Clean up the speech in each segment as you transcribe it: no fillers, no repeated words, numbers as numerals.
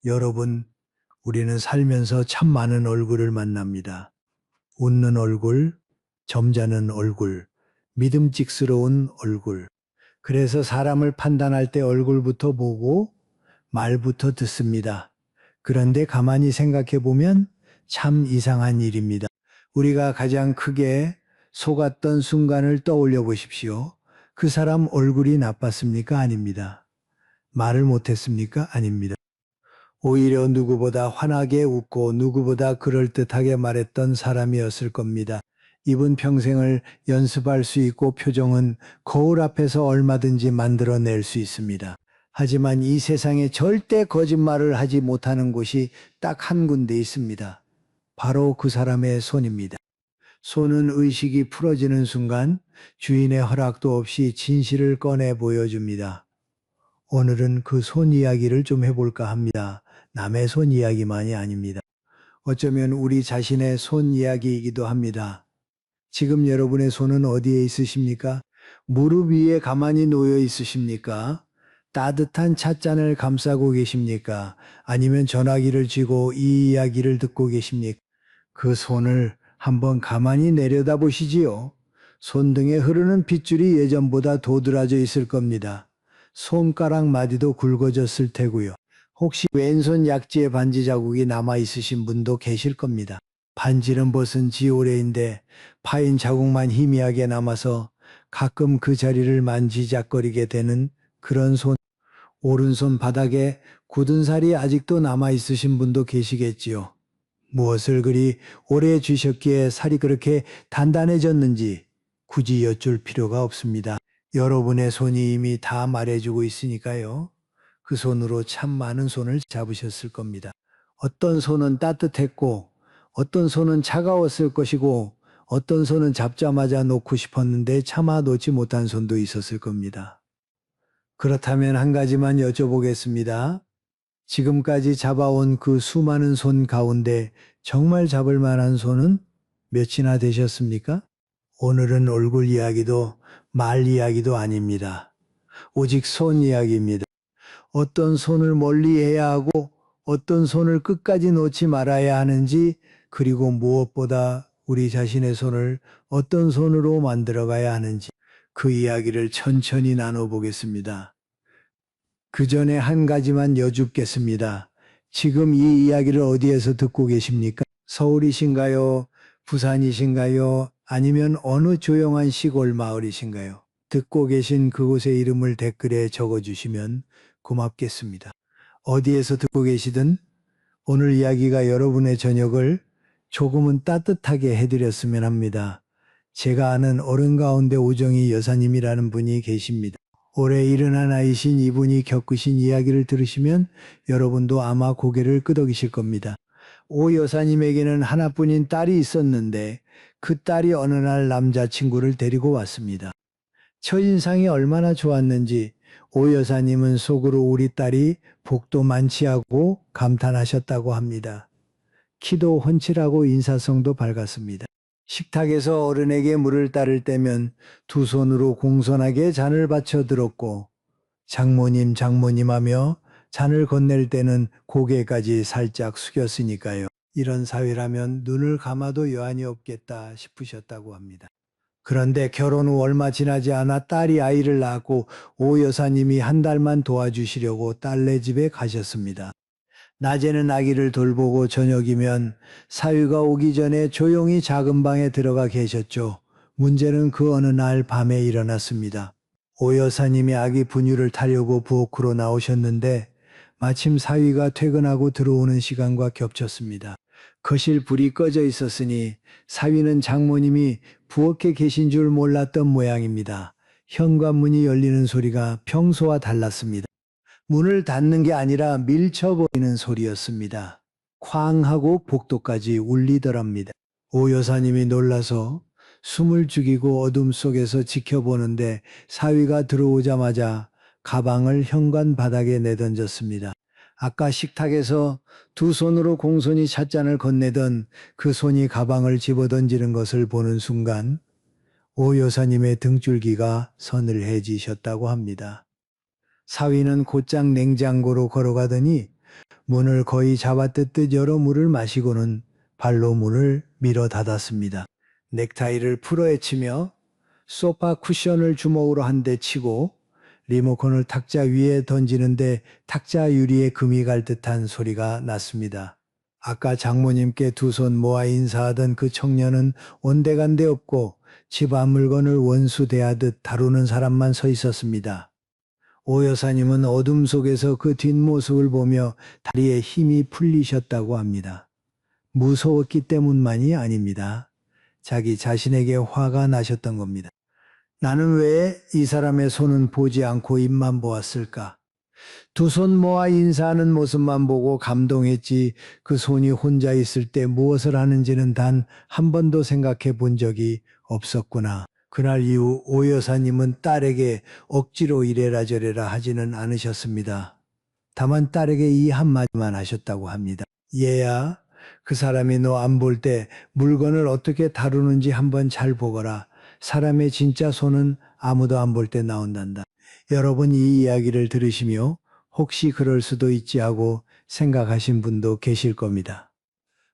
여러분, 우리는 살면서 참 많은 얼굴을 만납니다. 웃는 얼굴, 점잖은 얼굴, 믿음직스러운 얼굴. 그래서 사람을 판단할 때 얼굴부터 보고 말부터 듣습니다. 그런데 가만히 생각해 보면 참 이상한 일입니다. 우리가 가장 크게 속았던 순간을 떠올려 보십시오. 그 사람 얼굴이 나빴습니까? 아닙니다. 말을 못했습니까? 아닙니다. 오히려 누구보다 환하게 웃고 누구보다 그럴듯하게 말했던 사람이었을 겁니다. 이분 평생을 연습할 수 있고 표정은 거울 앞에서 얼마든지 만들어낼 수 있습니다. 하지만 이 세상에 절대 거짓말을 하지 못하는 곳이 딱 한 군데 있습니다. 바로 그 사람의 손입니다. 손은 의식이 풀어지는 순간 주인의 허락도 없이 진실을 꺼내 보여줍니다. 오늘은 그 손 이야기를 좀 해볼까 합니다. 남의 손 이야기만이 아닙니다. 어쩌면 우리 자신의 손 이야기이기도 합니다. 지금 여러분의 손은 어디에 있으십니까? 무릎 위에 가만히 놓여 있으십니까? 따뜻한 찻잔을 감싸고 계십니까? 아니면 전화기를 쥐고 이 이야기를 듣고 계십니까? 그 손을 한번 가만히 내려다 보시지요. 손등에 흐르는 핏줄이 예전보다 도드라져 있을 겁니다. 손가락 마디도 굵어졌을 테고요. 혹시 왼손 약지에 반지 자국이 남아 있으신 분도 계실 겁니다. 반지는 벗은 지 오래인데 파인 자국만 희미하게 남아서 가끔 그 자리를 만지작거리게 되는 그런 손. 오른손 바닥에 굳은 살이 아직도 남아 있으신 분도 계시겠지요. 무엇을 그리 오래 쥐셨기에 살이 그렇게 단단해졌는지 굳이 여쭐 필요가 없습니다. 여러분의 손이 이미 다 말해주고 있으니까요. 그 손으로 참 많은 손을 잡으셨을 겁니다. 어떤 손은 따뜻했고 어떤 손은 차가웠을 것이고 어떤 손은 잡자마자 놓고 싶었는데 차마 놓지 못한 손도 있었을 겁니다. 그렇다면 한 가지만 여쭤보겠습니다. 지금까지 잡아온 그 수많은 손 가운데 정말 잡을 만한 손은 몇이나 되셨습니까? 오늘은 얼굴 이야기도 말 이야기도 아닙니다. 오직 손 이야기입니다. 어떤 손을 멀리 해야 하고 어떤 손을 끝까지 놓지 말아야 하는지, 그리고 무엇보다 우리 자신의 손을 어떤 손으로 만들어가야 하는지 그 이야기를 천천히 나눠보겠습니다. 그 전에 한 가지만 여쭙겠습니다. 지금 이 이야기를 어디에서 듣고 계십니까? 서울이신가요? 부산이신가요? 아니면 어느 조용한 시골 마을이신가요? 듣고 계신 그곳의 이름을 댓글에 적어주시면 고맙겠습니다. 어디에서 듣고 계시든 오늘 이야기가 여러분의 저녁을 조금은 따뜻하게 해드렸으면 합니다. 제가 아는 어른 가운데 오정희 여사님이라는 분이 계십니다. 올해 71이신 이분이 겪으신 이야기를 들으시면 여러분도 아마 고개를 끄덕이실 겁니다. 오 여사님에게는 하나뿐인 딸이 있었는데 그 딸이 어느 날 남자친구를 데리고 왔습니다. 첫인상이 얼마나 좋았는지 오 여사님은 속으로 우리 딸이 복도 많지 하고 감탄하셨다고 합니다. 키도 훤칠하고 인사성도 밝았습니다. 식탁에서 어른에게 물을 따를 때면 두 손으로 공손하게 잔을 받쳐 들었고 장모님 장모님 하며 잔을 건넬 때는 고개까지 살짝 숙였으니까요. 이런 사위라면 눈을 감아도 여한이 없겠다 싶으셨다고 합니다. 그런데 결혼 후 얼마 지나지 않아 딸이 아이를 낳았고 오 여사님이 한 달만 도와주시려고 딸네 집에 가셨습니다. 낮에는 아기를 돌보고 저녁이면 사위가 오기 전에 조용히 작은 방에 들어가 계셨죠. 문제는 그 어느 날 밤에 일어났습니다. 오 여사님이 아기 분유를 타려고 부엌으로 나오셨는데 마침 사위가 퇴근하고 들어오는 시간과 겹쳤습니다. 거실 불이 꺼져 있었으니 사위는 장모님이 부엌에 계신 줄 몰랐던 모양입니다. 현관문이 열리는 소리가 평소와 달랐습니다. 문을 닫는 게 아니라 밀쳐버리는 소리였습니다. 쾅 하고 복도까지 울리더랍니다. 오 여사님이 놀라서 숨을 죽이고 어둠 속에서 지켜보는데 사위가 들어오자마자 가방을 현관 바닥에 내던졌습니다. 아까 식탁에서 두 손으로 공손히 찻잔을 건네던 그 손이 가방을 집어던지는 것을 보는 순간 오 여사님의 등줄기가 서늘해지셨다고 합니다. 사위는 곧장 냉장고로 걸어가더니 문을 거의 잡아뜯듯 열어 물을 마시고는 발로 문을 밀어 닫았습니다. 넥타이를 풀어헤치며 소파 쿠션을 주먹으로 한 대 치고 리모컨을 탁자 위에 던지는데 탁자 유리에 금이 갈 듯한 소리가 났습니다. 아까 장모님께 두 손 모아 인사하던 그 청년은 온데간데 없고 집 앞 물건을 원수 대하듯 다루는 사람만 서 있었습니다. 오 여사님은 어둠 속에서 그 뒷모습을 보며 다리에 힘이 풀리셨다고 합니다. 무서웠기 때문만이 아닙니다. 자기 자신에게 화가 나셨던 겁니다. 나는 왜 이 사람의 손은 보지 않고 입만 보았을까? 두 손 모아 인사하는 모습만 보고 감동했지 그 손이 혼자 있을 때 무엇을 하는지는 단 한 번도 생각해 본 적이 없었구나. 그날 이후 오 여사님은 딸에게 억지로 이래라 저래라 하지는 않으셨습니다. 다만 딸에게 이 한마디만 하셨다고 합니다. 얘야, 그 사람이 너 안 볼 때 물건을 어떻게 다루는지 한번 잘 보거라. 사람의 진짜 손은 아무도 안 볼 때 나온단다. 여러분 이 이야기를 들으시며 혹시 그럴 수도 있지 하고 생각하신 분도 계실 겁니다.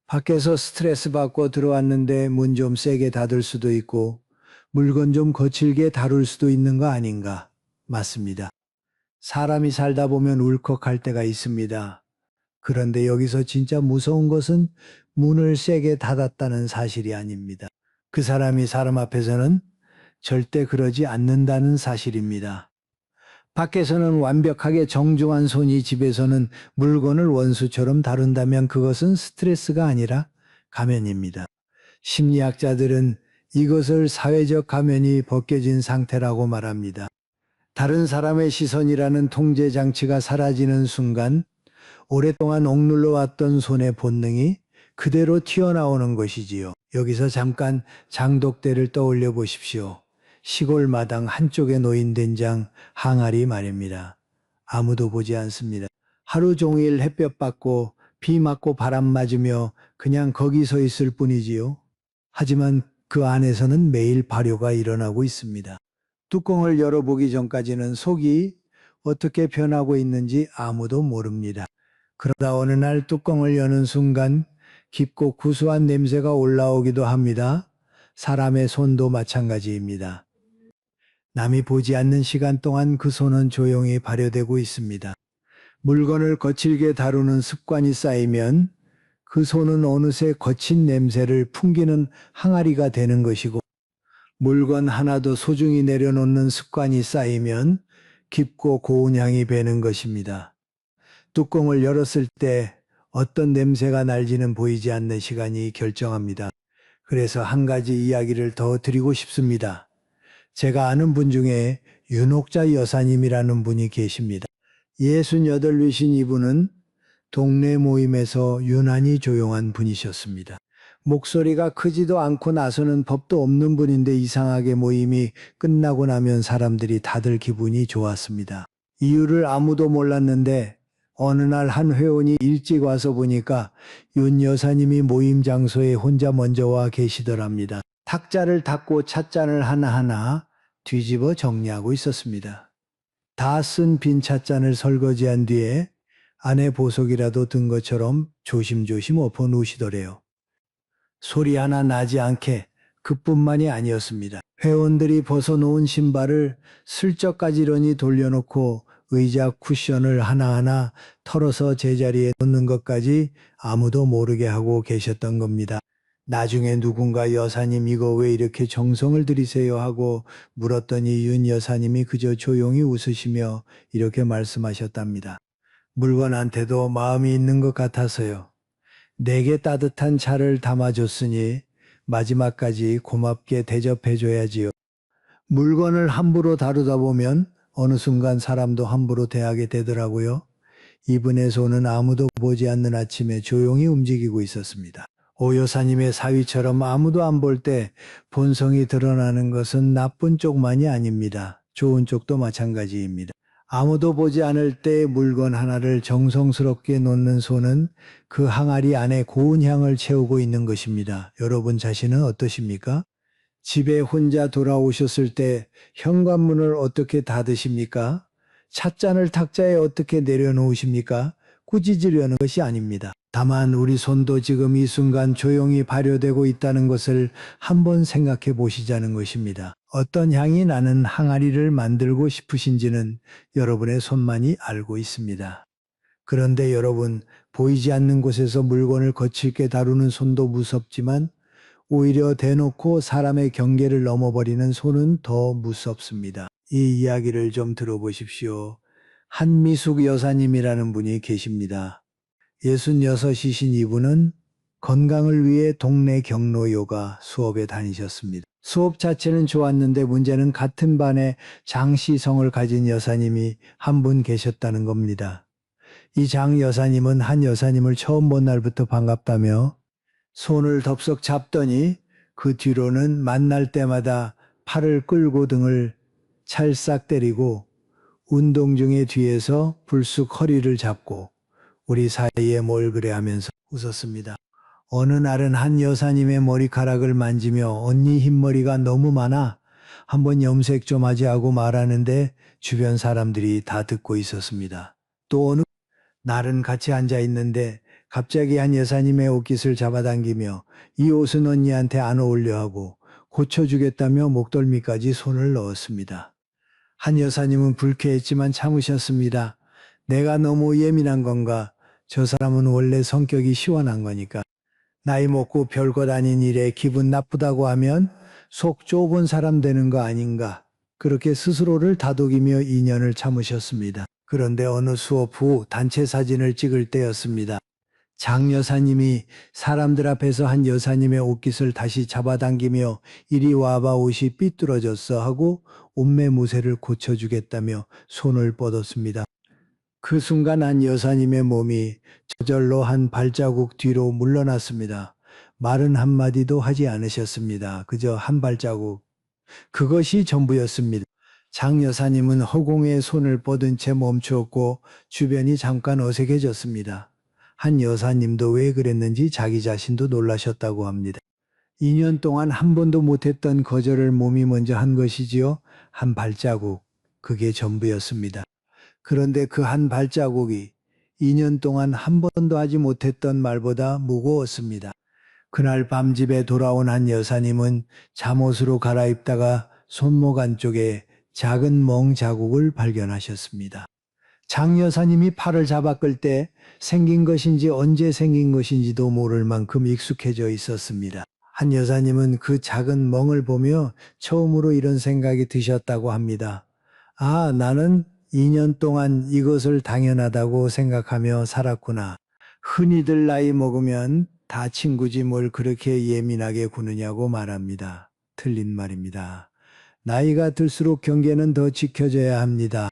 밖에서 스트레스 받고 들어왔는데 문 좀 세게 닫을 수도 있고 물건 좀 거칠게 다룰 수도 있는 거 아닌가? 맞습니다. 사람이 살다 보면 울컥할 때가 있습니다. 그런데 여기서 진짜 무서운 것은 문을 세게 닫았다는 사실이 아닙니다. 그 사람이 사람 앞에서는 절대 그러지 않는다는 사실입니다. 밖에서는 완벽하게 정중한 손이 집에서는 물건을 원수처럼 다룬다면 그것은 스트레스가 아니라 가면입니다. 심리학자들은 이것을 사회적 가면이 벗겨진 상태라고 말합니다. 다른 사람의 시선이라는 통제 장치가 사라지는 순간 오랫동안 억눌러 왔던 손의 본능이 그대로 튀어나오는 것이지요. 여기서 잠깐 장독대를 떠올려 보십시오. 시골 마당 한쪽에 놓인 된장 항아리 말입니다. 아무도 보지 않습니다. 하루 종일 햇볕 받고 비 맞고 바람 맞으며 그냥 거기 서 있을 뿐이지요. 하지만 그 안에서는 매일 발효가 일어나고 있습니다. 뚜껑을 열어보기 전까지는 속이 어떻게 변하고 있는지 아무도 모릅니다. 그러다 어느 날 뚜껑을 여는 순간 깊고 구수한 냄새가 올라오기도 합니다. 사람의 손도 마찬가지입니다. 남이 보지 않는 시간 동안 그 손은 조용히 발효되고 있습니다. 물건을 거칠게 다루는 습관이 쌓이면 그 손은 어느새 거친 냄새를 풍기는 항아리가 되는 것이고 물건 하나도 소중히 내려놓는 습관이 쌓이면 깊고 고운 향이 배는 것입니다. 뚜껑을 열었을 때 어떤 냄새가 날지는 보이지 않는 시간이 결정합니다. 그래서 한 가지 이야기를 더 드리고 싶습니다. 제가 아는 분 중에 윤옥자 여사님이라는 분이 계십니다. 68이신 이분은 동네 모임에서 유난히 조용한 분이셨습니다. 목소리가 크지도 않고 나서는 법도 없는 분인데 이상하게 모임이 끝나고 나면 사람들이 다들 기분이 좋았습니다. 이유를 아무도 몰랐는데 어느 날 한 회원이 일찍 와서 보니까 윤 여사님이 모임 장소에 혼자 먼저 와 계시더랍니다. 탁자를 닦고 찻잔을 하나하나 뒤집어 정리하고 있었습니다. 다 쓴 빈 찻잔을 설거지한 뒤에 안에 보석이라도 든 것처럼 조심조심 엎어 놓으시더래요. 소리 하나 나지 않게 그뿐만이 아니었습니다. 회원들이 벗어놓은 신발을 슬쩍 가지런히 돌려놓고 의자 쿠션을 하나하나 털어서 제자리에 놓는 것까지 아무도 모르게 하고 계셨던 겁니다. 나중에 누군가 여사님 이거 왜 이렇게 정성을 들이세요 하고 물었더니 윤 여사님이 그저 조용히 웃으시며 이렇게 말씀하셨답니다. 물건한테도 마음이 있는 것 같아서요. 내게 따뜻한 차를 담아줬으니 마지막까지 고맙게 대접해줘야지요. 물건을 함부로 다루다 보면 어느 순간 사람도 함부로 대하게 되더라고요. 이분의 손은 아무도 보지 않는 아침에 조용히 움직이고 있었습니다. 오 여사님의 사위처럼 아무도 안 볼 때 본성이 드러나는 것은 나쁜 쪽만이 아닙니다. 좋은 쪽도 마찬가지입니다. 아무도 보지 않을 때 물건 하나를 정성스럽게 놓는 손은 그 항아리 안에 고운 향을 채우고 있는 것입니다. 여러분 자신은 어떠십니까? 집에 혼자 돌아오셨을 때 현관문을 어떻게 닫으십니까? 찻잔을 탁자에 어떻게 내려놓으십니까? 꾸짖으려는 것이 아닙니다. 다만 우리 손도 지금 이 순간 조용히 발효되고 있다는 것을 한번 생각해 보시자는 것입니다. 어떤 향이 나는 항아리를 만들고 싶으신지는 여러분의 손만이 알고 있습니다. 그런데 여러분, 보이지 않는 곳에서 물건을 거칠게 다루는 손도 무섭지만 오히려 대놓고 사람의 경계를 넘어버리는 손은 더 무섭습니다. 이 이야기를 좀 들어보십시오. 한미숙 여사님이라는 분이 계십니다. 66이신 이분은 건강을 위해 동네 경로 요가 수업에 다니셨습니다. 수업 자체는 좋았는데 문제는 같은 반에 장시성을 가진 여사님이 한 분 계셨다는 겁니다. 이 장 여사님은 한 여사님을 처음 본 날부터 반갑다며 손을 덥석 잡더니 그 뒤로는 만날 때마다 팔을 끌고 등을 찰싹 때리고 운동 중에 뒤에서 불쑥 허리를 잡고 우리 사이에 뭘 그래 하면서 웃었습니다. 어느 날은 한 여사님의 머리카락을 만지며 언니 흰머리가 너무 많아 한번 염색 좀 하지 하고 말하는데 주변 사람들이 다 듣고 있었습니다. 또 어느 날은 같이 앉아 있는데 갑자기 한 여사님의 옷깃을 잡아당기며 이 옷은 언니한테 안 어울려 하고 고쳐주겠다며 목덜미까지 손을 넣었습니다. 한 여사님은 불쾌했지만 참으셨습니다. 내가 너무 예민한 건가? 저 사람은 원래 성격이 시원한 거니까. 나이 먹고 별것 아닌 일에 기분 나쁘다고 하면 속 좁은 사람 되는 거 아닌가? 그렇게 스스로를 다독이며 인연을 참으셨습니다. 그런데 어느 수업 후 단체 사진을 찍을 때였습니다. 장 여사님이 사람들 앞에서 한 여사님의 옷깃을 다시 잡아당기며 이리 와봐 옷이 삐뚤어졌어 하고 옷매무새를 고쳐주겠다며 손을 뻗었습니다. 그 순간 한 여사님의 몸이 저절로 한 발자국 뒤로 물러났습니다. 말은 한마디도 하지 않으셨습니다. 그저 한 발자국. 그것이 전부였습니다. 장 여사님은 허공에 손을 뻗은 채 멈추었고 주변이 잠깐 어색해졌습니다. 한 여사님도 왜 그랬는지 자기 자신도 놀라셨다고 합니다. 2년 동안 한 번도 못했던 거절을 몸이 먼저 한 것이지요. 한 발자국. 그게 전부였습니다. 그런데 그 한 발자국이 2년 동안 한 번도 하지 못했던 말보다 무거웠습니다. 그날 밤 집에 돌아온 한 여사님은 잠옷으로 갈아입다가 손목 안쪽에 작은 멍 자국을 발견하셨습니다. 장 여사님이 팔을 잡아 끌 때 생긴 것인지 언제 생긴 것인지도 모를 만큼 익숙해져 있었습니다. 한 여사님은 그 작은 멍을 보며 처음으로 이런 생각이 드셨다고 합니다. 아, 나는 2년 동안 이것을 당연하다고 생각하며 살았구나. 흔히들 나이 먹으면 다 친구지 뭘 그렇게 예민하게 구느냐고 말합니다. 틀린 말입니다. 나이가 들수록 경계는 더 지켜져야 합니다.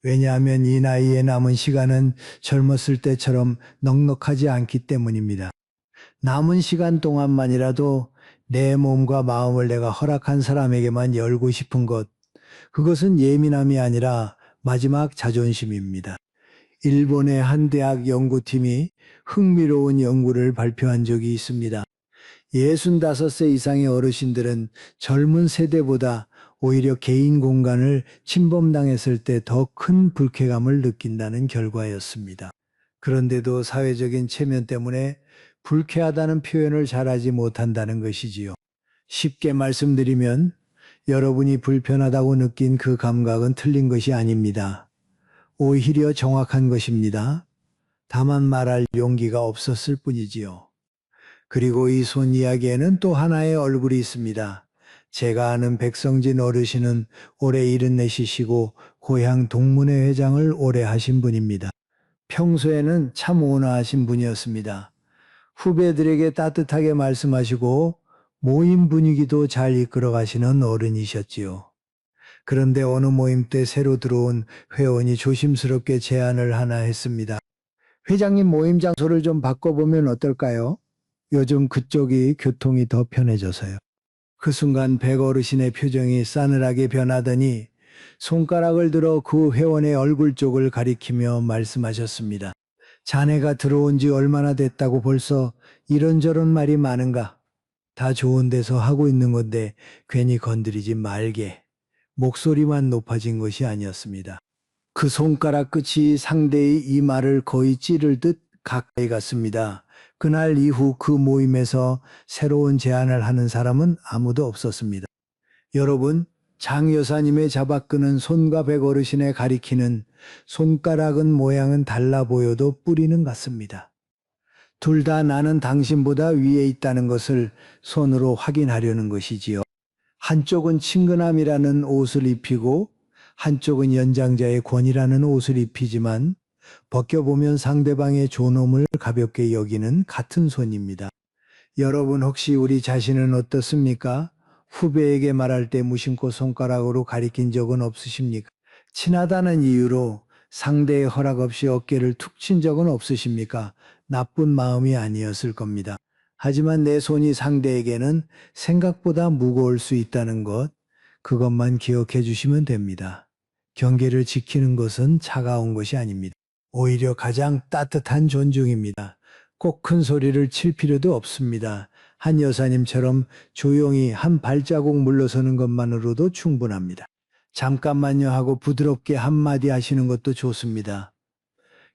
왜냐하면 이 나이에 남은 시간은 젊었을 때처럼 넉넉하지 않기 때문입니다. 남은 시간 동안만이라도 내 몸과 마음을 내가 허락한 사람에게만 열고 싶은 것, 그것은 예민함이 아니라 마지막 자존심입니다. 일본의 한 대학 연구팀이 흥미로운 연구를 발표한 적이 있습니다. 65세 이상의 어르신들은 젊은 세대보다 오히려 개인 공간을 침범당했을 때 더 큰 불쾌감을 느낀다는 결과였습니다. 그런데도 사회적인 체면 때문에 불쾌하다는 표현을 잘하지 못한다는 것이지요. 쉽게 말씀드리면 여러분이 불편하다고 느낀 그 감각은 틀린 것이 아닙니다. 오히려 정확한 것입니다. 다만 말할 용기가 없었을 뿐이지요. 그리고 이 손 이야기에는 또 하나의 얼굴이 있습니다. 제가 아는 백성진 어르신은 올해 74이시고 고향 동문회 회장을 오래 하신 분입니다. 평소에는 참 온화하신 분이었습니다. 후배들에게 따뜻하게 말씀하시고 모임 분위기도 잘 이끌어 가시는 어른이셨지요. 그런데 어느 모임 때 새로 들어온 회원이 조심스럽게 제안을 하나 했습니다. 회장님 모임 장소를 좀 바꿔보면 어떨까요? 요즘 그쪽이 교통이 더 편해져서요. 그 순간 백 어르신의 표정이 싸늘하게 변하더니 손가락을 들어 그 회원의 얼굴 쪽을 가리키며 말씀하셨습니다. 자네가 들어온 지 얼마나 됐다고 벌써 이런저런 말이 많은가? 다 좋은 데서 하고 있는 건데 괜히 건드리지 말게. 목소리만 높아진 것이 아니었습니다. 그 손가락 끝이 상대의 이마를 거의 찌를 듯 가까이 갔습니다. 그날 이후 그 모임에서 새로운 제안을 하는 사람은 아무도 없었습니다. 여러분, 장 여사님의 잡아끄는 손과 백 어르신의 가리키는 손가락은 모양은 달라 보여도 뿌리는 같습니다. 둘 다 나는 당신보다 위에 있다는 것을 손으로 확인하려는 것이지요. 한쪽은 친근함이라는 옷을 입히고 한쪽은 연장자의 권위라는 옷을 입히지만 벗겨보면 상대방의 존엄을 가볍게 여기는 같은 손입니다. 여러분 혹시 우리 자신은 어떻습니까? 후배에게 말할 때 무심코 손가락으로 가리킨 적은 없으십니까? 친하다는 이유로 상대의 허락 없이 어깨를 툭 친 적은 없으십니까? 나쁜 마음이 아니었을 겁니다. 하지만 내 손이 상대에게는 생각보다 무거울 수 있다는 것, 그것만 기억해 주시면 됩니다. 경계를 지키는 것은 차가운 것이 아닙니다. 오히려 가장 따뜻한 존중입니다. 꼭 큰 소리를 칠 필요도 없습니다. 한 여사님처럼 조용히 한 발자국 물러서는 것만으로도 충분합니다. 잠깐만요 하고 부드럽게 한마디 하시는 것도 좋습니다.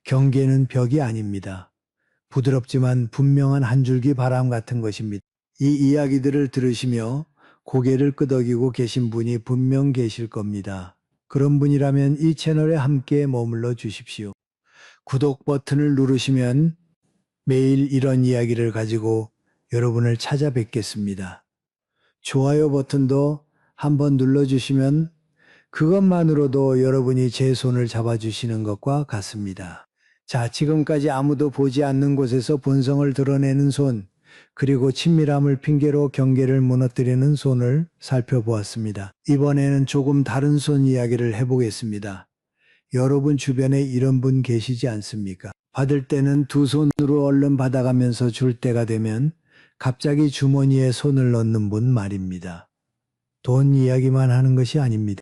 경계는 벽이 아닙니다. 부드럽지만 분명한 한 줄기 바람 같은 것입니다. 이 이야기들을 들으시며 고개를 끄덕이고 계신 분이 분명 계실 겁니다. 그런 분이라면 이 채널에 함께 머물러 주십시오. 구독 버튼을 누르시면 매일 이런 이야기를 가지고 여러분을 찾아뵙겠습니다. 좋아요 버튼도 한번 눌러주시면 그것만으로도 여러분이 제 손을 잡아주시는 것과 같습니다. 자, 지금까지 아무도 보지 않는 곳에서 본성을 드러내는 손, 그리고 친밀함을 핑계로 경계를 무너뜨리는 손을 살펴보았습니다. 이번에는 조금 다른 손 이야기를 해보겠습니다. 여러분 주변에 이런 분 계시지 않습니까? 받을 때는 두 손으로 얼른 받아가면서 줄 때가 되면 갑자기 주머니에 손을 넣는 분 말입니다. 돈 이야기만 하는 것이 아닙니다.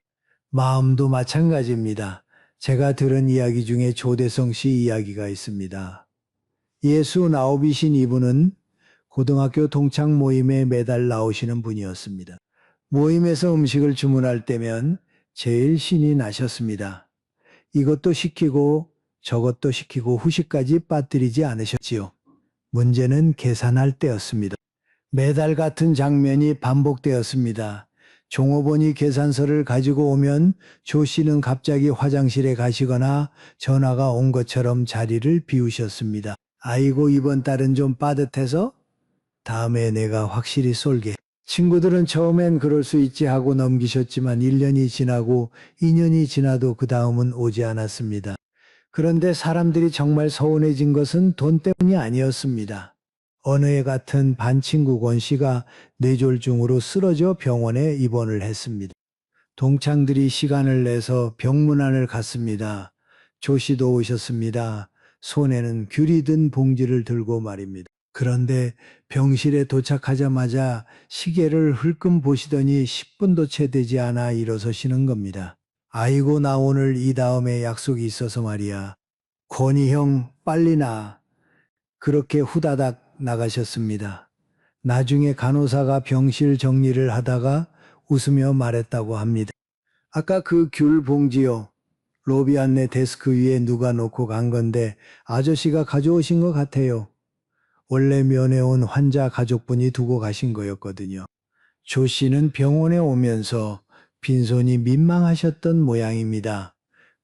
마음도 마찬가지입니다. 제가 들은 이야기 중에 조대성 씨 이야기가 있습니다. 69이신 이분은 고등학교 동창 모임에 매달 나오시는 분이었습니다. 모임에서 음식을 주문할 때면 제일 신이 나셨습니다. 이것도 시키고 저것도 시키고 후식까지 빠뜨리지 않으셨지요. 문제는 계산할 때였습니다. 매달 같은 장면이 반복되었습니다. 종업원이 계산서를 가지고 오면 조 씨는 갑자기 화장실에 가시거나 전화가 온 것처럼 자리를 비우셨습니다. 아이고 이번 달은 좀 빠듯해서 다음에 내가 확실히 쏠게. 친구들은 처음엔 그럴 수 있지 하고 넘기셨지만 1년이 지나고 2년이 지나도 그 다음은 오지 않았습니다. 그런데 사람들이 정말 서운해진 것은 돈 때문이 아니었습니다. 어느 해 같은 반친구 권 씨가 뇌졸중으로 쓰러져 병원에 입원을 했습니다. 동창들이 시간을 내서 병문안을 갔습니다. 조 씨도 오셨습니다. 손에는 귤이 든 봉지를 들고 말입니다. 그런데 병실에 도착하자마자 시계를 흘끔 보시더니 10분도 채 되지 않아 일어서시는 겁니다. 아이고 나 오늘 이 다음에 약속이 있어서 말이야. 권희 형 빨리 나. 그렇게 후다닥 나가셨습니다. 나중에 간호사가 병실 정리를 하다가 웃으며 말했다고 합니다. 아까 그 귤 봉지요. 로비 안내 데스크 위에 누가 놓고 간 건데 아저씨가 가져오신 것 같아요. 원래 면회 온 환자 가족분이 두고 가신 거였거든요. 조 씨는 병원에 오면서 빈손이 민망하셨던 모양입니다.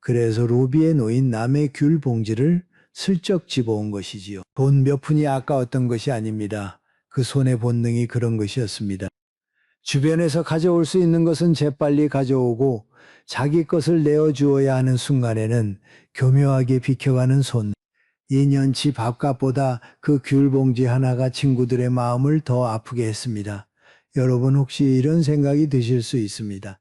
그래서 로비에 놓인 남의 귤 봉지를 슬쩍 집어온 것이지요. 돈 몇 푼이 아까웠던 것이 아닙니다. 그 손의 본능이 그런 것이었습니다. 주변에서 가져올 수 있는 것은 재빨리 가져오고 자기 것을 내어주어야 하는 순간에는 교묘하게 비켜가는 손. 2년치 밥값보다 그 귤봉지 하나가 친구들의 마음을 더 아프게 했습니다. 여러분 혹시 이런 생각이 드실 수 있습니다.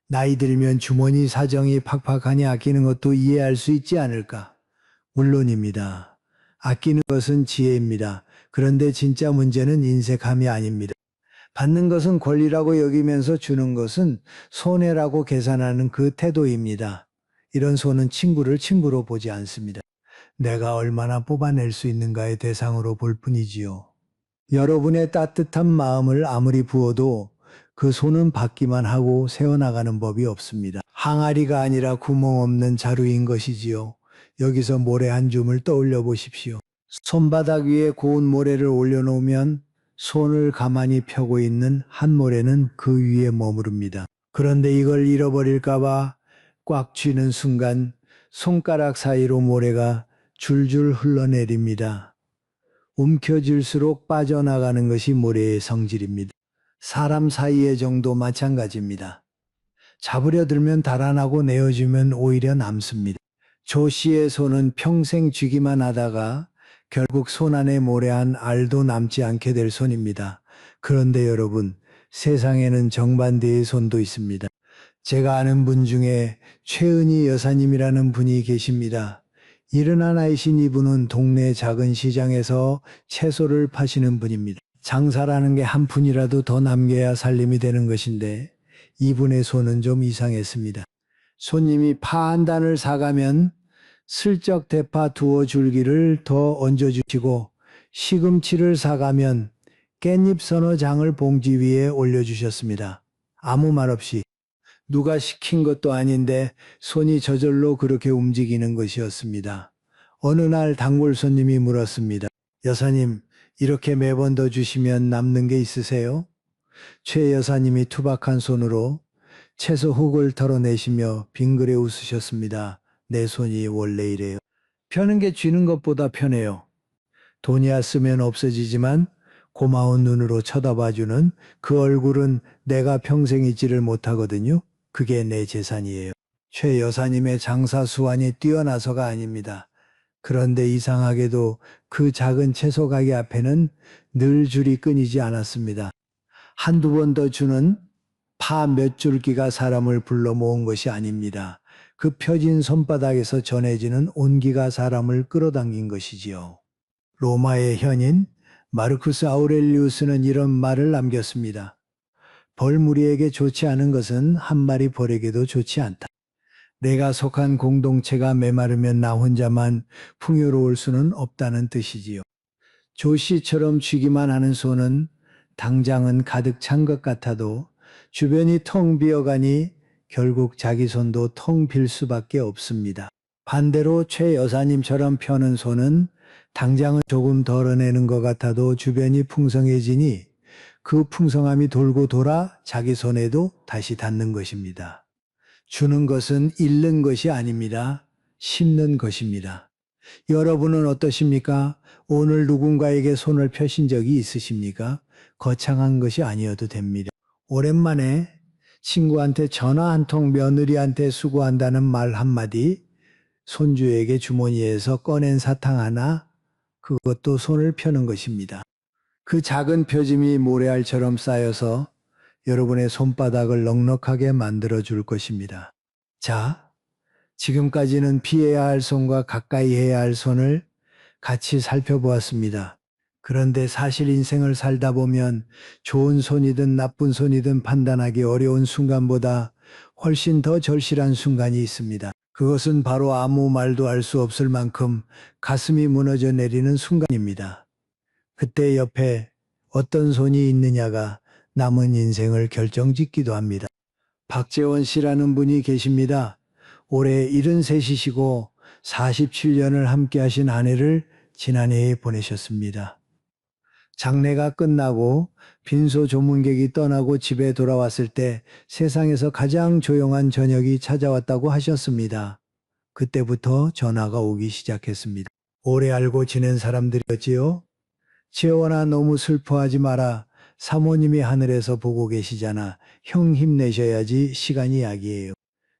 나이 들면 주머니 사정이 팍팍하니 아끼는 것도 이해할 수 있지 않을까? 물론입니다. 아끼는 것은 지혜입니다. 그런데 진짜 문제는 인색함이 아닙니다. 받는 것은 권리라고 여기면서 주는 것은 손해라고 계산하는 그 태도입니다. 이런 손은 친구를 친구로 보지 않습니다. 내가 얼마나 뽑아낼 수 있는가의 대상으로 볼 뿐이지요. 여러분의 따뜻한 마음을 아무리 부어도 그 손은 받기만 하고 새어나가는 법이 없습니다. 항아리가 아니라 구멍 없는 자루인 것이지요. 여기서 모래 한 줌을 떠올려 보십시오. 손바닥 위에 고운 모래를 올려놓으면 손을 가만히 펴고 있는 한 모래는 그 위에 머무릅니다. 그런데 이걸 잃어버릴까봐 꽉 쥐는 순간 손가락 사이로 모래가 줄줄 흘러내립니다. 움켜쥘수록 빠져나가는 것이 모래의 성질입니다. 사람 사이의 정도 마찬가지입니다. 잡으려 들면 달아나고 내어주면 오히려 남습니다. 조 씨의 손은 평생 쥐기만 하다가 결국 손 안에 모래 한 알도 남지 않게 될 손입니다. 그런데 여러분, 세상에는 정반대의 손도 있습니다. 제가 아는 분 중에 최은희 여사님이라는 분이 계십니다. 71이신 이분은 동네 작은 시장에서 채소를 파시는 분입니다. 장사라는 게 한 푼이라도 더 남겨야 살림이 되는 것인데 이분의 손은 좀 이상했습니다. 손님이 파 한 단을 사가면 슬쩍 대파 두어 줄기를 더 얹어주시고 시금치를 사가면 깻잎 서너 장을 봉지 위에 올려주셨습니다. 아무 말 없이. 누가 시킨 것도 아닌데 손이 저절로 그렇게 움직이는 것이었습니다. 어느 날 단골 손님이 물었습니다. 여사님, 이렇게 매번 더 주시면 남는 게 있으세요? 최 여사님이 투박한 손으로 채소 흙을 털어내시며 빙그레 웃으셨습니다. 내 손이 원래 이래요. 펴는 게 쥐는 것보다 편해요. 돈이야 쓰면 없어지지만 고마운 눈으로 쳐다봐주는 그 얼굴은 내가 평생 잊지를 못하거든요. 그게 내 재산이에요. 최 여사님의 장사 수완이 뛰어나서가 아닙니다. 그런데 이상하게도 그 작은 채소 가게 앞에는 늘 줄이 끊이지 않았습니다. 한두 번 더 주는 파 몇 줄기가 사람을 불러 모은 것이 아닙니다. 그 펴진 손바닥에서 전해지는 온기가 사람을 끌어당긴 것이지요. 로마의 현인 마르쿠스 아우렐리우스는 이런 말을 남겼습니다. 벌무리에게 좋지 않은 것은 한 마리 벌에게도 좋지 않다. 내가 속한 공동체가 메마르면 나 혼자만 풍요로울 수는 없다는 뜻이지요. 조 씨처럼 쥐기만 하는 손은 당장은 가득 찬 것 같아도 주변이 텅 비어가니 결국 자기 손도 텅 빌 수밖에 없습니다. 반대로 최 여사님처럼 펴는 손은 당장은 조금 덜어내는 것 같아도 주변이 풍성해지니 그 풍성함이 돌고 돌아 자기 손에도 다시 닿는 것입니다. 주는 것은 잃는 것이 아닙니다. 심는 것입니다. 여러분은 어떠십니까? 오늘 누군가에게 손을 펴신 적이 있으십니까? 거창한 것이 아니어도 됩니다. 오랜만에 친구한테 전화 한 통, 며느리한테 수고한다는 말 한마디, 손주에게 주머니에서 꺼낸 사탕 하나, 그것도 손을 펴는 것입니다. 그 작은 펴짐이 모래알처럼 쌓여서 여러분의 손바닥을 넉넉하게 만들어 줄 것입니다. 자, 지금까지는 피해야 할 손과 가까이 해야 할 손을 같이 살펴보았습니다. 그런데 사실 인생을 살다 보면 좋은 손이든 나쁜 손이든 판단하기 어려운 순간보다 훨씬 더 절실한 순간이 있습니다. 그것은 바로 아무 말도 할 수 없을 만큼 가슴이 무너져 내리는 순간입니다. 그때 옆에 어떤 손이 있느냐가 남은 인생을 결정짓기도 합니다. 박재원 씨라는 분이 계십니다. 올해 73이시고 47년을 함께 하신 아내를 지난해에 보내셨습니다. 장례가 끝나고 빈소 조문객이 떠나고 집에 돌아왔을 때 세상에서 가장 조용한 저녁이 찾아왔다고 하셨습니다. 그때부터 전화가 오기 시작했습니다. 오래 알고 지낸 사람들이었지요. 재원아, 너무 슬퍼하지 마라. 사모님이 하늘에서 보고 계시잖아. 형 힘내셔야지. 시간이 약이에요.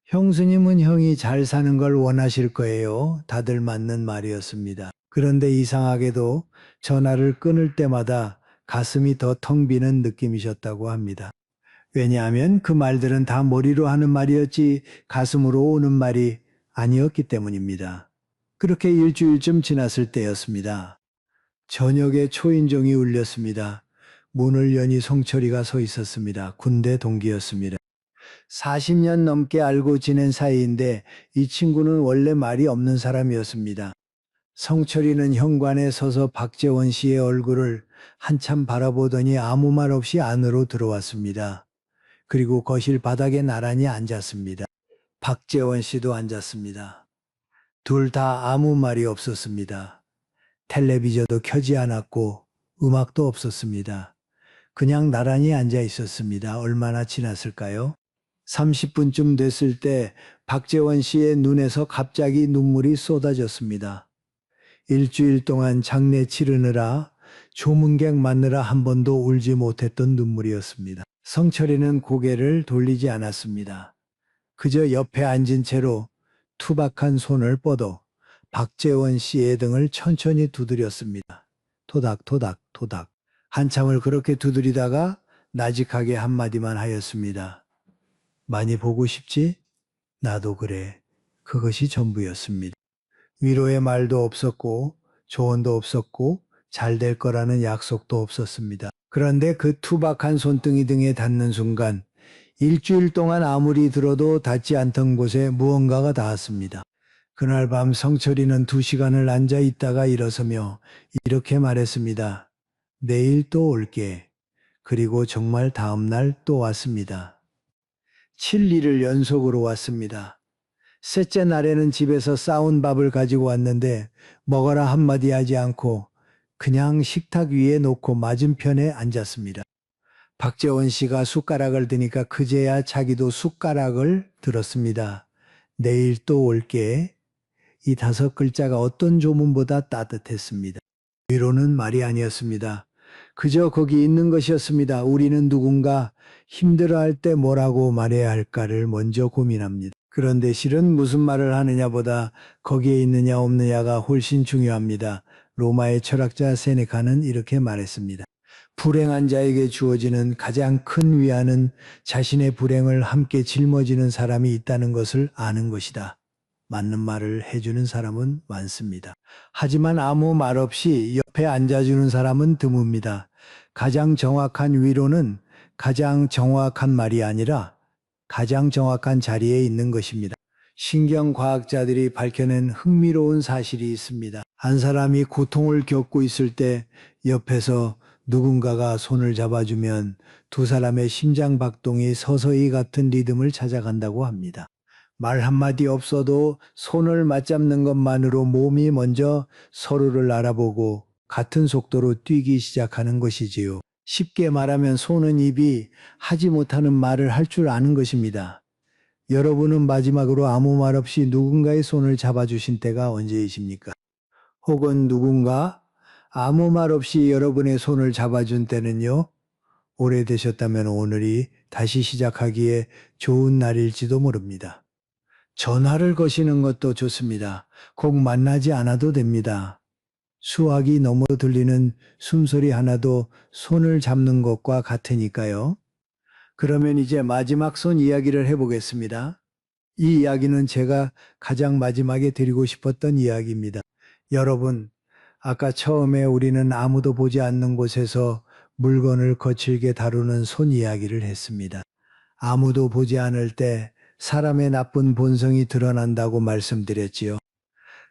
형수님은 형이 잘 사는 걸 원하실 거예요. 다들 맞는 말이었습니다. 그런데 이상하게도 전화를 끊을 때마다 가슴이 더 텅 비는 느낌이셨다고 합니다. 왜냐하면 그 말들은 다 머리로 하는 말이었지 가슴으로 오는 말이 아니었기 때문입니다. 그렇게 일주일쯤 지났을 때였습니다. 저녁에 초인종이 울렸습니다. 문을 여니 송철이가 서 있었습니다. 군대 동기였습니다. 40년 넘게 알고 지낸 사이인데 이 친구는 원래 말이 없는 사람이었습니다. 성철이는 현관에 서서 박재원 씨의 얼굴을 한참 바라보더니 아무 말 없이 안으로 들어왔습니다. 그리고 거실 바닥에 나란히 앉았습니다. 박재원 씨도 앉았습니다. 둘 다 아무 말이 없었습니다. 텔레비전도 켜지 않았고 음악도 없었습니다. 그냥 나란히 앉아 있었습니다. 얼마나 지났을까요? 30분쯤 됐을 때 박재원 씨의 눈에서 갑자기 눈물이 쏟아졌습니다. 일주일 동안 장례 치르느라 조문객 맞느라 한 번도 울지 못했던 눈물이었습니다. 성철이는 고개를 돌리지 않았습니다. 그저 옆에 앉은 채로 투박한 손을 뻗어 박재원 씨의 등을 천천히 두드렸습니다. 토닥토닥 토닥. 한참을 그렇게 두드리다가 나직하게 한마디만 하였습니다. 많이 보고 싶지? 나도 그래. 그것이 전부였습니다. 위로의 말도 없었고 조언도 없었고 잘 될 거라는 약속도 없었습니다. 그런데 그 투박한 손등이 등에 닿는 순간 일주일 동안 아무리 들어도 닿지 않던 곳에 무언가가 닿았습니다. 그날 밤 성철이는 2시간을 앉아 있다가 일어서며 이렇게 말했습니다. 내일 또 올게. 그리고 정말 다음 날 또 왔습니다. 7일을 연속으로 왔습니다. 셋째 날에는 집에서 싸운 밥을 가지고 왔는데 먹어라 한마디 하지 않고 그냥 식탁 위에 놓고 맞은편에 앉았습니다. 박재원 씨가 숟가락을 드니까 그제야 자기도 숟가락을 들었습니다. 내일 또 올게. 이 5글자가 어떤 조문보다 따뜻했습니다. 위로는 말이 아니었습니다. 그저 거기 있는 것이었습니다. 우리는 누군가 힘들어할 때 뭐라고 말해야 할까를 먼저 고민합니다. 그런데 실은 무슨 말을 하느냐보다 거기에 있느냐 없느냐가 훨씬 중요합니다. 로마의 철학자 세네카는 이렇게 말했습니다. 불행한 자에게 주어지는 가장 큰 위안은 자신의 불행을 함께 짊어지는 사람이 있다는 것을 아는 것이다. 맞는 말을 해주는 사람은 많습니다. 하지만 아무 말 없이 옆에 앉아주는 사람은 드뭅니다. 가장 정확한 위로는 가장 정확한 말이 아니라 가장 정확한 자리에 있는 것입니다. 신경과학자들이 밝혀낸 흥미로운 사실이 있습니다. 한 사람이 고통을 겪고 있을 때 옆에서 누군가가 손을 잡아주면 두 사람의 심장 박동이 서서히 같은 리듬을 찾아간다고 합니다. 말 한마디 없어도 손을 맞잡는 것만으로 몸이 먼저 서로를 알아보고 같은 속도로 뛰기 시작하는 것이지요. 쉽게 말하면 손은 입이 하지 못하는 말을 할 줄 아는 것입니다. 여러분은 마지막으로 아무 말 없이 누군가의 손을 잡아주신 때가 언제이십니까? 혹은 누군가 아무 말 없이 여러분의 손을 잡아준 때는요? 오래되셨다면 오늘이 다시 시작하기에 좋은 날일지도 모릅니다. 전화를 거시는 것도 좋습니다. 꼭 만나지 않아도 됩니다. 수화기 너머 들리는 숨소리 하나도 손을 잡는 것과 같으니까요. 그러면 이제 마지막 손 이야기를 해보겠습니다. 이 이야기는 제가 가장 마지막에 드리고 싶었던 이야기입니다. 여러분, 아까 처음에 우리는 아무도 보지 않는 곳에서 물건을 거칠게 다루는 손 이야기를 했습니다. 아무도 보지 않을 때 사람의 나쁜 본성이 드러난다고 말씀드렸지요.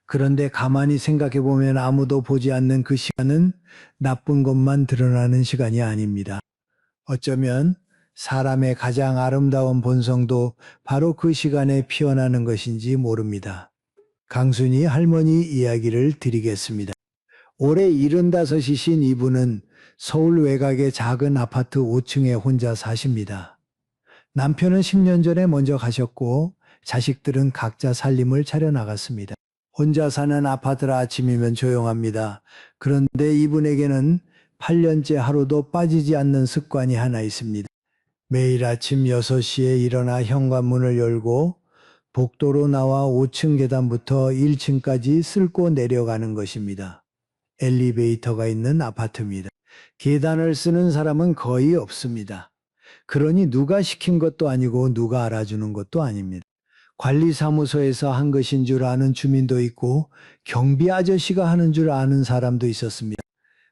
그런데 가만히 생각해 보면 아무도 보지 않는 그 시간은 나쁜 것만 드러나는 시간이 아닙니다. 어쩌면 사람의 가장 아름다운 본성도 바로 그 시간에 피어나는 것인지 모릅니다. 강순이 할머니 이야기를 드리겠습니다. 올해 75이신 이분은 서울 외곽의 작은 아파트 5층에 혼자 사십니다. 남편은 10년 전에 먼저 가셨고 자식들은 각자 살림을 차려나갔습니다. 혼자 사는 아파트라 아침이면 조용합니다. 그런데 이분에게는 8년째 하루도 빠지지 않는 습관이 하나 있습니다. 매일 아침 6시에 일어나 현관문을 열고 복도로 나와 5층 계단부터 1층까지 쓸고 내려가는 것입니다. 엘리베이터가 있는 아파트입니다. 계단을 쓰는 사람은 거의 없습니다. 그러니 누가 시킨 것도 아니고 누가 알아주는 것도 아닙니다. 관리사무소에서 한 것인 줄 아는 주민도 있고 경비 아저씨가 하는 줄 아는 사람도 있었습니다.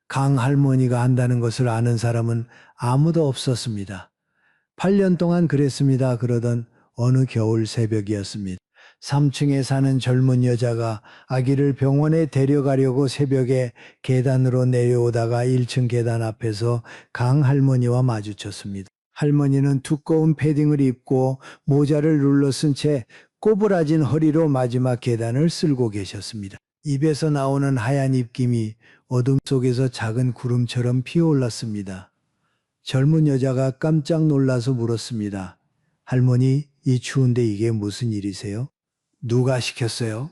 강 할머니가 한다는 것을 아는 사람은 아무도 없었습니다. 8년 동안 그랬습니다. 그러던 어느 겨울 새벽이었습니다. 3층에 사는 젊은 여자가 아기를 병원에 데려가려고 새벽에 계단으로 내려오다가 1층 계단 앞에서 강 할머니와 마주쳤습니다. 할머니는 두꺼운 패딩을 입고 모자를 눌러 쓴 채 꼬부라진 허리로 마지막 계단을 쓸고 계셨습니다. 입에서 나오는 하얀 입김이 어둠 속에서 작은 구름처럼 피어올랐습니다. 젊은 여자가 깜짝 놀라서 물었습니다. 할머니, 이 추운데 이게 무슨 일이세요? 누가 시켰어요?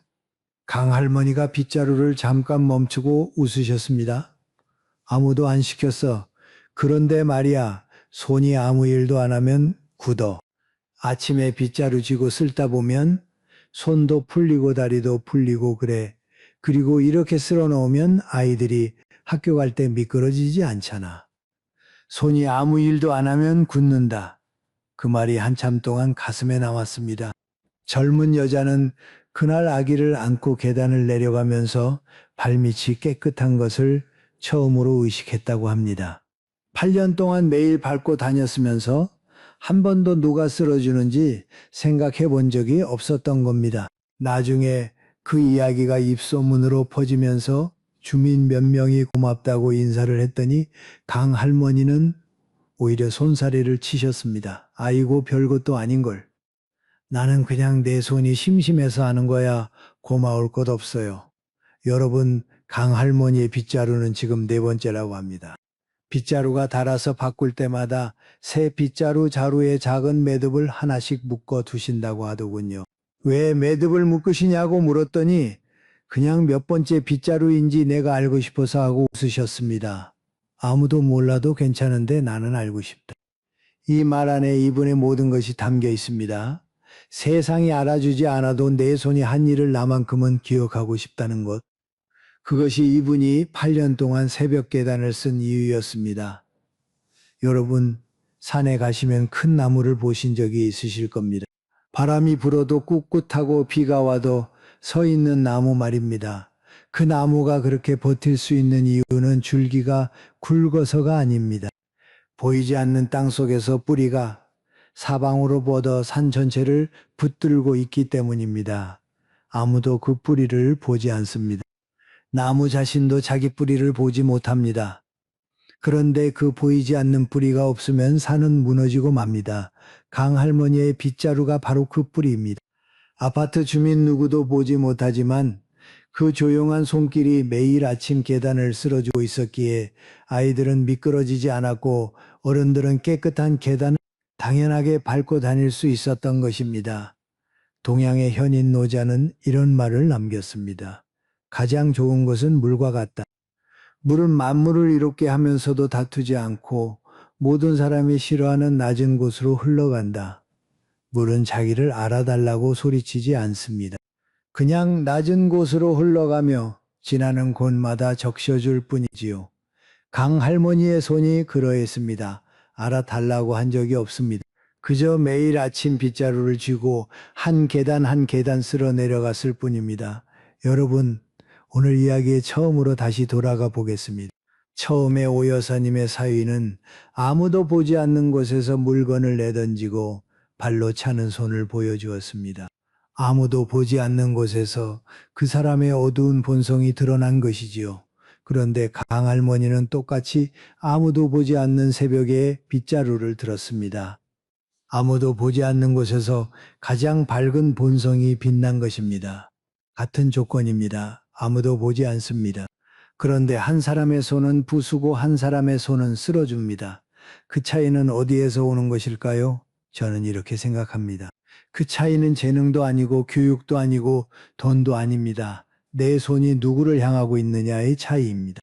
강할머니가 빗자루를 잠깐 멈추고 웃으셨습니다. 아무도 안 시켰어. 그런데 말이야, 손이 아무 일도 안 하면 굳어. 아침에 빗자루 쥐고 쓸다 보면 손도 풀리고 다리도 풀리고 그래. 그리고 이렇게 쓸어 놓으면 아이들이 학교 갈 때 미끄러지지 않잖아. 손이 아무 일도 안 하면 굳는다. 그 말이 한참 동안 가슴에 남았습니다. 젊은 여자는 그날 아기를 안고 계단을 내려가면서 발밑이 깨끗한 것을 처음으로 의식했다고 합니다. 8년 동안 매일 밟고 다녔으면서 한 번도 누가 쓸어주는지 생각해 본 적이 없었던 겁니다. 나중에 그 이야기가 입소문으로 퍼지면서 주민 몇 명이 고맙다고 인사를 했더니 강 할머니는 오히려 손사래를 치셨습니다. 아이고 별것도 아닌걸. 나는 그냥 내 손이 심심해서 하는 거야. 고마울 것 없어요. 여러분, 강 할머니의 빗자루는 지금 4번째라고 합니다. 빗자루가 닳아서 바꿀 때마다 새 빗자루 자루에 작은 매듭을 하나씩 묶어 두신다고 하더군요. 왜 매듭을 묶으시냐고 물었더니 그냥 몇 번째 빗자루인지 내가 알고 싶어서 하고 웃으셨습니다. 아무도 몰라도 괜찮은데 나는 알고 싶다. 이 말 안에 이분의 모든 것이 담겨 있습니다. 세상이 알아주지 않아도 내 손이 한 일을 나만큼은 기억하고 싶다는 것. 그것이 이분이 8년 동안 새벽 계단을 쓴 이유였습니다. 여러분, 산에 가시면 큰 나무를 보신 적이 있으실 겁니다. 바람이 불어도 꿋꿋하고 비가 와도 서 있는 나무 말입니다. 그 나무가 그렇게 버틸 수 있는 이유는 줄기가 굵어서가 아닙니다. 보이지 않는 땅 속에서 뿌리가 사방으로 뻗어 산 전체를 붙들고 있기 때문입니다. 아무도 그 뿌리를 보지 않습니다. 나무 자신도 자기 뿌리를 보지 못합니다. 그런데 그 보이지 않는 뿌리가 없으면 산은 무너지고 맙니다. 강할머니의 빗자루가 바로 그 뿌리입니다. 아파트 주민 누구도 보지 못하지만 그 조용한 손길이 매일 아침 계단을 쓸어주고 있었기에 아이들은 미끄러지지 않았고 어른들은 깨끗한 계단을 당연하게 밟고 다닐 수 있었던 것입니다. 동양의 현인 노자는 이런 말을 남겼습니다. 가장 좋은 것은 물과 같다. 물은 만물을 이롭게 하면서도 다투지 않고 모든 사람이 싫어하는 낮은 곳으로 흘러간다. 물은 자기를 알아달라고 소리치지 않습니다. 그냥 낮은 곳으로 흘러가며 지나는 곳마다 적셔줄 뿐이지요. 강 할머니의 손이 그러했습니다. 알아달라고 한 적이 없습니다. 그저 매일 아침 빗자루를 쥐고 한 계단 한 계단 쓸어 내려갔을 뿐입니다. 여러분, 오늘 이야기에 처음으로 다시 돌아가 보겠습니다. 처음에 오 여사님의 사위는 아무도 보지 않는 곳에서 물건을 내던지고 발로 차는 손을 보여주었습니다. 아무도 보지 않는 곳에서 그 사람의 어두운 본성이 드러난 것이지요. 그런데 강할머니는 똑같이 아무도 보지 않는 새벽에 빗자루를 들었습니다. 아무도 보지 않는 곳에서 가장 밝은 본성이 빛난 것입니다. 같은 조건입니다. 아무도 보지 않습니다. 그런데 한 사람의 손은 부수고 한 사람의 손은 쓸어줍니다. 그 차이는 어디에서 오는 것일까요? 저는 이렇게 생각합니다. 그 차이는 재능도 아니고 교육도 아니고 돈도 아닙니다. 내 손이 누구를 향하고 있느냐의 차이입니다.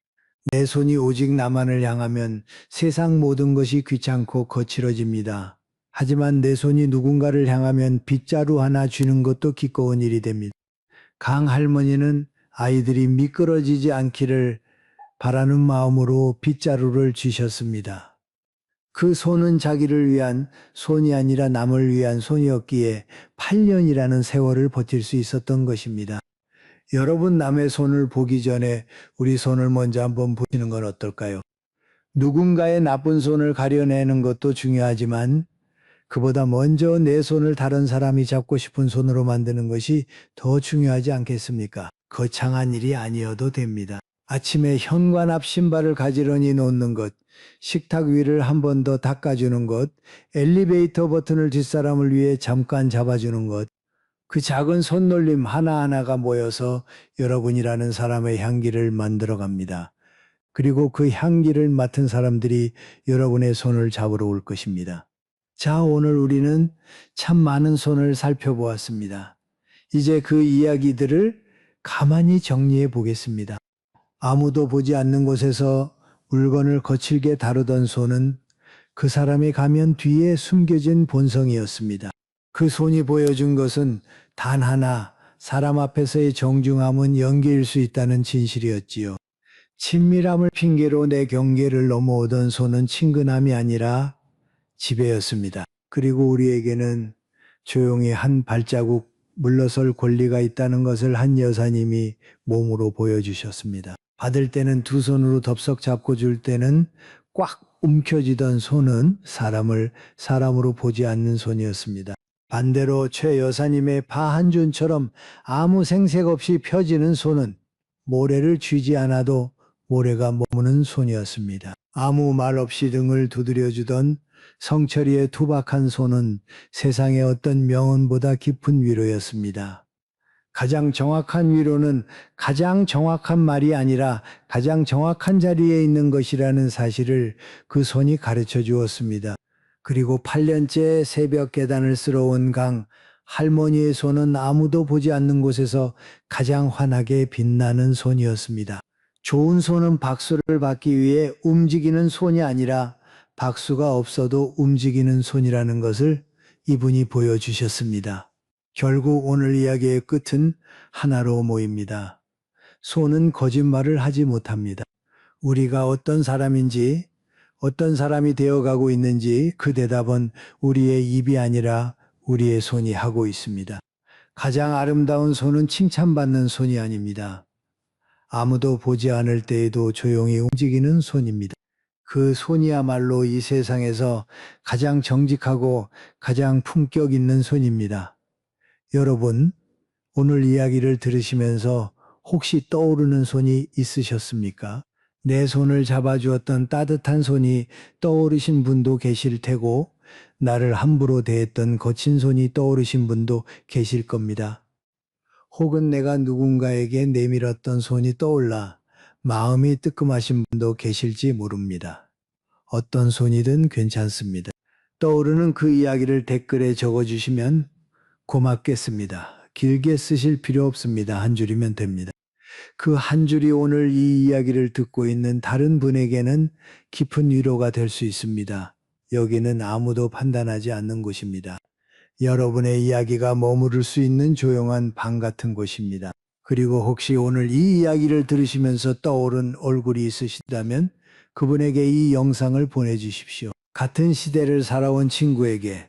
내 손이 오직 나만을 향하면 세상 모든 것이 귀찮고 거칠어집니다. 하지만 내 손이 누군가를 향하면 빗자루 하나 쥐는 것도 기꺼운 일이 됩니다. 강 할머니는 아이들이 미끄러지지 않기를 바라는 마음으로 빗자루를 쥐셨습니다. 그 손은 자기를 위한 손이 아니라 남을 위한 손이었기에 8년이라는 세월을 버틸 수 있었던 것입니다. 여러분, 남의 손을 보기 전에 우리 손을 먼저 한번 보시는 건 어떨까요? 누군가의 나쁜 손을 가려내는 것도 중요하지만 그보다 먼저 내 손을 다른 사람이 잡고 싶은 손으로 만드는 것이 더 중요하지 않겠습니까? 거창한 일이 아니어도 됩니다. 아침에 현관 앞 신발을 가지런히 놓는 것, 식탁 위를 한 번 더 닦아주는 것, 엘리베이터 버튼을 뒷사람을 위해 잠깐 잡아주는 것, 그 작은 손놀림 하나하나가 모여서 여러분이라는 사람의 향기를 만들어 갑니다. 그리고 그 향기를 맡은 사람들이 여러분의 손을 잡으러 올 것입니다. 자, 오늘 우리는 참 많은 손을 살펴보았습니다. 이제 그 이야기들을 가만히 정리해 보겠습니다. 아무도 보지 않는 곳에서 물건을 거칠게 다루던 손은 그 사람이 가면 뒤에 숨겨진 본성이었습니다. 그 손이 보여준 것은 단 하나, 사람 앞에서의 정중함은 연기일 수 있다는 진실이었지요. 친밀함을 핑계로 내 경계를 넘어오던 손은 친근함이 아니라 지배였습니다. 그리고 우리에게는 조용히 한 발자국 물러설 권리가 있다는 것을 한 여사님이 몸으로 보여주셨습니다. 받을 때는 두 손으로 덥석 잡고 줄 때는 꽉 움켜쥐던 손은 사람을 사람으로 보지 않는 손이었습니다. 반대로 최 여사님의 파 한 준처럼 아무 생색 없이 펴지는 손은 모래를 쥐지 않아도 모래가 머무는 손이었습니다. 아무 말 없이 등을 두드려주던 성철이의 투박한 손은 세상의 어떤 명언보다 깊은 위로였습니다. 가장 정확한 위로는 가장 정확한 말이 아니라 가장 정확한 자리에 있는 것이라는 사실을 그 손이 가르쳐 주었습니다. 그리고 8년째 새벽 계단을 쓸어 온 강, 할머니의 손은 아무도 보지 않는 곳에서 가장 환하게 빛나는 손이었습니다. 좋은 손은 박수를 받기 위해 움직이는 손이 아니라 박수가 없어도 움직이는 손이라는 것을 이분이 보여주셨습니다. 결국 오늘 이야기의 끝은 하나로 모입니다. 손은 거짓말을 하지 못합니다. 우리가 어떤 사람인지, 어떤 사람이 되어가고 있는지 그 대답은 우리의 입이 아니라 우리의 손이 하고 있습니다. 가장 아름다운 손은 칭찬받는 손이 아닙니다. 아무도 보지 않을 때에도 조용히 움직이는 손입니다. 그 손이야말로 이 세상에서 가장 정직하고 가장 품격 있는 손입니다. 여러분, 오늘 이야기를 들으시면서 혹시 떠오르는 손이 있으셨습니까? 내 손을 잡아주었던 따뜻한 손이 떠오르신 분도 계실 테고, 나를 함부로 대했던 거친 손이 떠오르신 분도 계실 겁니다. 혹은 내가 누군가에게 내밀었던 손이 떠올라 마음이 뜨끔하신 분도 계실지 모릅니다. 어떤 손이든 괜찮습니다. 떠오르는 그 이야기를 댓글에 적어주시면 고맙겠습니다. 길게 쓰실 필요 없습니다. 한 줄이면 됩니다. 그 한 줄이 오늘 이 이야기를 듣고 있는 다른 분에게는 깊은 위로가 될 수 있습니다. 여기는 아무도 판단하지 않는 곳입니다. 여러분의 이야기가 머무를 수 있는 조용한 방 같은 곳입니다. 그리고 혹시 오늘 이 이야기를 들으시면서 떠오른 얼굴이 있으시다면 그분에게 이 영상을 보내주십시오. 같은 시대를 살아온 친구에게,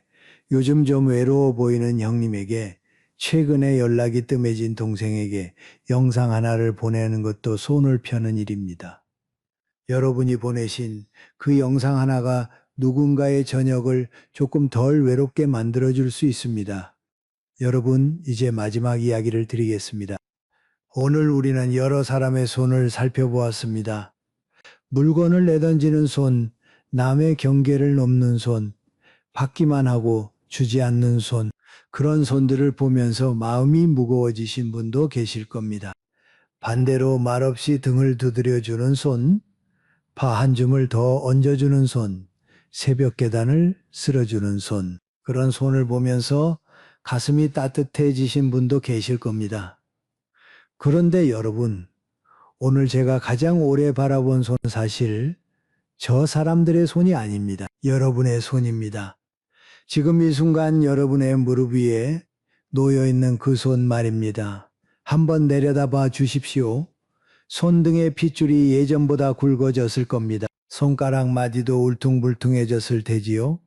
요즘 좀 외로워 보이는 형님에게, 최근에 연락이 뜸해진 동생에게 영상 하나를 보내는 것도 손을 펴는 일입니다. 여러분이 보내신 그 영상 하나가 누군가의 저녁을 조금 덜 외롭게 만들어줄 수 있습니다. 여러분, 이제 마지막 이야기를 드리겠습니다. 오늘 우리는 여러 사람의 손을 살펴보았습니다. 물건을 내던지는 손, 남의 경계를 넘는 손, 받기만 하고 주지 않는 손, 그런 손들을 보면서 마음이 무거워지신 분도 계실 겁니다. 반대로 말없이 등을 두드려주는 손, 파 한 줌을 더 얹어주는 손, 새벽 계단을 쓸어주는 손, 그런 손을 보면서 가슴이 따뜻해지신 분도 계실 겁니다. 그런데 여러분, 오늘 제가 가장 오래 바라본 손은 사실 저 사람들의 손이 아닙니다. 여러분의 손입니다. 지금 이 순간 여러분의 무릎 위에 놓여있는 그 손 말입니다. 한번 내려다봐 주십시오. 손등의 핏줄이 예전보다 굵어졌을 겁니다. 손가락 마디도 울퉁불퉁해졌을 테지요.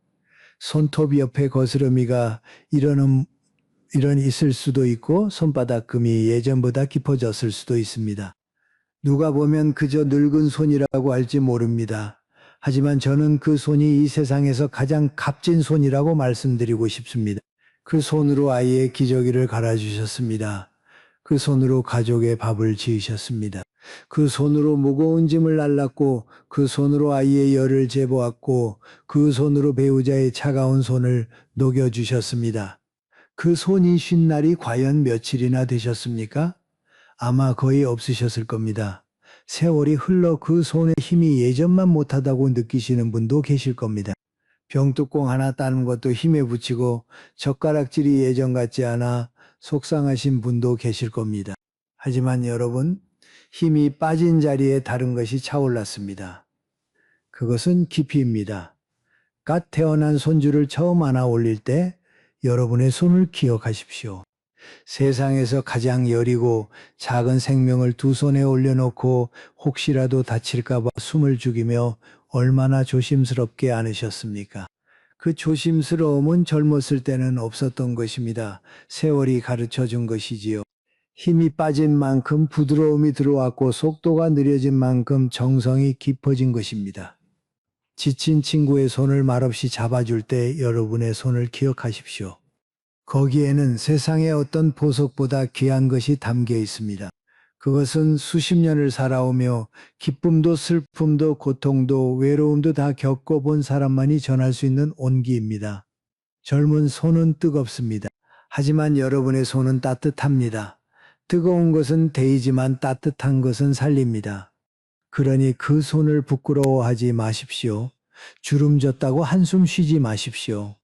손톱 옆에 거스러미가 이런 있을 수도 있고 손바닥금이 예전보다 깊어졌을 수도 있습니다. 누가 보면 그저 늙은 손이라고 할지 모릅니다. 하지만 저는 그 손이 이 세상에서 가장 값진 손이라고 말씀드리고 싶습니다. 그 손으로 아이의 기저귀를 갈아주셨습니다. 그 손으로 가족의 밥을 지으셨습니다. 그 손으로 무거운 짐을 날랐고 그 손으로 아이의 열을 재보았고 그 손으로 배우자의 차가운 손을 녹여주셨습니다. 그 손이 쉰 날이 과연 며칠이나 되셨습니까? 아마 거의 없으셨을 겁니다. 세월이 흘러 그 손의 힘이 예전만 못하다고 느끼시는 분도 계실 겁니다. 병뚜껑 하나 따는 것도 힘에 부치고 젓가락질이 예전 같지 않아 속상하신 분도 계실 겁니다. 하지만 여러분, 힘이 빠진 자리에 다른 것이 차올랐습니다. 그것은 깊이입니다. 갓 태어난 손주를 처음 안아 올릴 때 여러분의 손을 기억하십시오. 세상에서 가장 여리고 작은 생명을 두 손에 올려놓고 혹시라도 다칠까봐 숨을 죽이며 얼마나 조심스럽게 안으셨습니까? 그 조심스러움은 젊었을 때는 없었던 것입니다. 세월이 가르쳐 준 것이지요. 힘이 빠진 만큼 부드러움이 들어왔고 속도가 느려진 만큼 정성이 깊어진 것입니다. 지친 친구의 손을 말없이 잡아줄 때 여러분의 손을 기억하십시오. 거기에는 세상의 어떤 보석보다 귀한 것이 담겨 있습니다. 그것은 수십 년을 살아오며 기쁨도 슬픔도 고통도 외로움도 다 겪어본 사람만이 전할 수 있는 온기입니다. 젊은 손은 뜨겁습니다. 하지만 여러분의 손은 따뜻합니다. 뜨거운 것은 데이지만 따뜻한 것은 살립니다. 그러니 그 손을 부끄러워하지 마십시오. 주름 졌다고 한숨 쉬지 마십시오.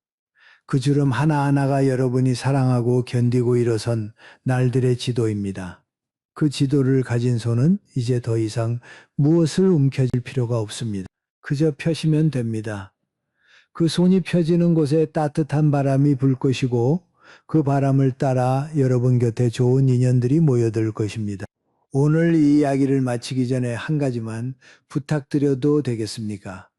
그 주름 하나하나가 여러분이 사랑하고 견디고 일어선 날들의 지도입니다. 그 지도를 가진 손은 이제 더 이상 무엇을 움켜쥘 필요가 없습니다. 그저 펴시면 됩니다. 그 손이 펴지는 곳에 따뜻한 바람이 불 것이고 그 바람을 따라 여러분 곁에 좋은 인연들이 모여들 것입니다. 오늘 이 이야기를 마치기 전에 한 가지만 부탁드려도 되겠습니까?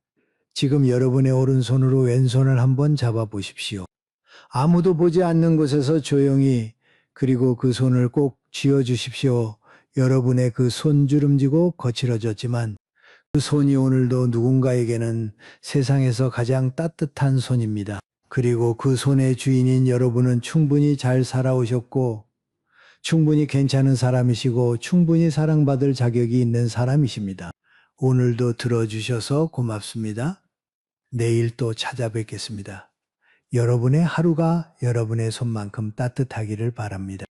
지금 여러분의 오른손으로 왼손을 한번 잡아보십시오. 아무도 보지 않는 곳에서 조용히 그리고 그 손을 꼭 쥐어주십시오. 여러분의 그 손 주름지고 거칠어졌지만 그 손이 오늘도 누군가에게는 세상에서 가장 따뜻한 손입니다. 그리고 그 손의 주인인 여러분은 충분히 잘 살아오셨고 충분히 괜찮은 사람이시고 충분히 사랑받을 자격이 있는 사람이십니다. 오늘도 들어주셔서 고맙습니다. 내일 또 찾아뵙겠습니다. 여러분의 하루가 여러분의 손만큼 따뜻하기를 바랍니다.